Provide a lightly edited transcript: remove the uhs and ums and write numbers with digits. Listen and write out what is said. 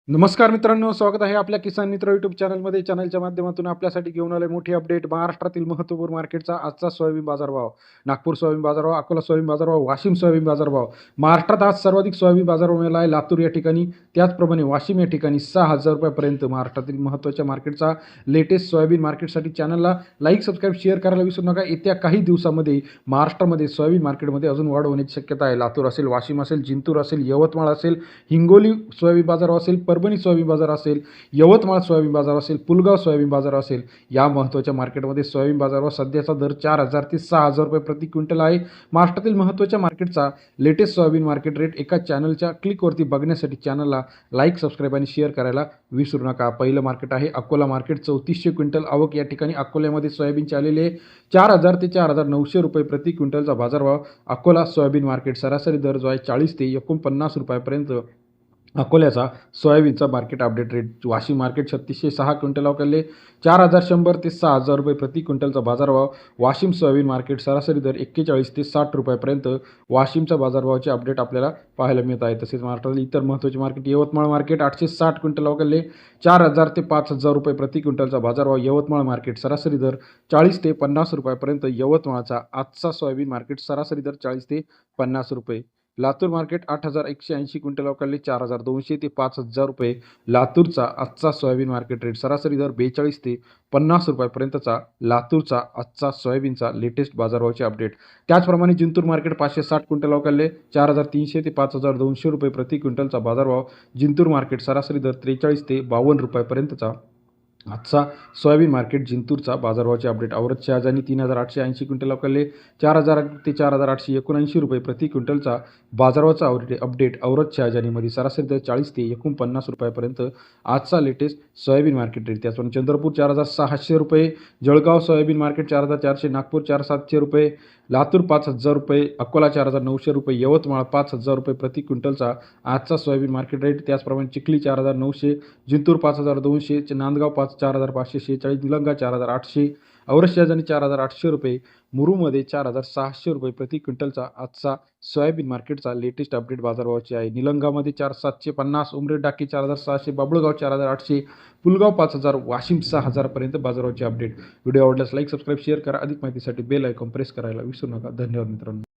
नमस्कार मित्रांनो, स्वागत आहे आपल्या किसान मित्र यूट्यूब चॅनलमध्ये. चॅनलच्या माध्यमातून आपल्यासाठी घेऊन आले मोठी अपडेट. महाराष्ट्रातील महत्त्वपूर्ण मार्केटचा आजचा सोयाबीन बाजारभाव. नागपूर सोयाबीन बाजारभाव, अकोला सोयाबीन बाजारभाव, वाशिम सोयाबीन बाजारभाव. महाराष्ट्रात आज सर्वाधिक सोयाबीन बाजारभाव मिळाला आहे लातूर या ठिकाणी, त्याचप्रमाणे वाशिम या ठिकाणी 6,000 रुपयापर्यंत. महाराष्ट्रातील महत्त्वाच्या मार्केटचा लेटेस्ट सोयाबीन मार्केटसाठी चॅनलला लाईक, सबस्क्राईब, शेअर करायला विसरू नका. येत्या काही दिवसामध्ये महाराष्ट्रामध्ये सोयाबीन मार्केटमध्ये अजून वाढ होण्याची शक्यता आहे. लातूर असेल, वाशिम असेल, जिंतूर असेल, यवतमाळ असेल, हिंगोली सोयाबीन बाजारभाव असेल, परभणी सोयाबीन बाजार असेल, यवतमाळ सोयाबीन बाजार असेल, पुलगाव सोयाबीन बाजार असेल, या महत्त्वाच्या मार्केटमध्ये सोयाबीन बाजारावर सध्याचा दर 4,000 ते 6,000 रुपये प्रति क्विंटल आहे. महाराष्ट्रातील महत्त्वाच्या मार्केटचा लेटेस्ट सोयाबीन मार्केट रेट एका चॅनलच्या क्लिकवरती बघण्यासाठी चॅनलला लाईक, सबस्क्राईब आणि शेअर करायला विसरू नका. पहिलं मार्केट आहे अकोला मार्केट. 3400 क्विंटल आवक या ठिकाणी अकोल्यामध्ये सोयाबीनची आलेली आहे. 4,000 ते 4,900 रुपये प्रति क्विंटलचा बाजारभाव. अकोला सोयाबीन मार्केट सरासरी दर जो आहे 40 ते 49 रुपयापर्यंत अकोल्याचा सोयाबीनचा market update rate. Washim market 3606 quintal अवकाले 4,100 ते 6,000 रुपये प्रति क्विंटलचा बाजारभाव. वाशिम सोयाबीन मार्केट सरासरी दर 41 ते 60 रुपयापर्यंत वाशिमचा बाजारभावाचे अपडेट आपल्याला पाहायला मिळत आहे. तसेच महाराष्ट्रातील इतर महत्त्वाचे मार्केट यवतमाळ मार्केट 860 क्विंटल अवकाले 4,000 ते 5,000 रुपये प्रति क्विंटलचा बाजारभाव. यवतमाळ मार्केट सरासरी दर 40 ते 50 रुपयापर्यंत. यवतमाळचा आजचा सोयाबीन मार्केट सरासरी दर 40 ते 50 रुपये. लातूर मार्केट 8,180 क्विंटल अवकाले 4,200 ते 5,000 रुपये. लातूरचा आजचा सोयाबीन मार्केट रेट सरासरी दर 42 ते 50 रुपयापर्यंतचा लातूरचा आजचा सोयाबीनचा लेटेस्ट बाजारभावाचे अपडेट. त्याचप्रमाणे जिंतूर मार्केट 560 क्विंटल अवकाले 4,300 ते 5,200 रुपये प्रति क्विंटलचा बाजारभाव. जिंतूर मार्केट सरासरी दर 43 ते 52 रुपयापर्यंतचा आजचा सोयाबीन मार्केट जिंतूरचा बाजारभावाचे अपडेट. औरत शहाजानी 3,880 क्विंटल अवकाले 4,000 ते 4,879 रुपये प्रति क्विंटलचा बाजारभावाचा अपडेट. औरत शहाजानीमध्ये सरासरी दर 40 ते 49 रुपयापर्यंत आजचा लेटेस्ट सोयाबीन मार्केट रेट. त्याचप्रमाणे चंद्रपूर 4,600 रुपये, जळगाव सोयाबीन मार्केट 4,400, नागपूर 4,700 रुपये, लातूर 5,000 रुपये, अकोला 4,900 रुपये, यवतमाळ 5,000 रुपये प्रति क्विंटलचा आजचा सोयाबीन मार्केट रेट. त्याचप्रमाणे चिखली 4,900, जिंतूर 5,200, नांदगाव 4,546, निलंगा 4,800, औरत शहाजानी 4,800 रुपये, मुरुममध्ये 4,600 रुपये प्रति क्विंटलचा आजचा सोयाबीन मार्केटचा लेटेस्ट अपडेट बाजारभावाचे आहे. निलंगामध्ये 4,750, उमरेड डाकी 4,600, बाबुळगाव 4,800, पुलगाव 5,000, वाशिम 6,000 पर्यंत बाजारभावाचे अपडेट. व्हिडिओ आवडल्यास लाईक, सबस्क्राईब, शेअर करा. अधिक माहितीसाठी बेल आयकॉन प्रेस करायला विसरू नका. धन्यवाद मित्रांनो.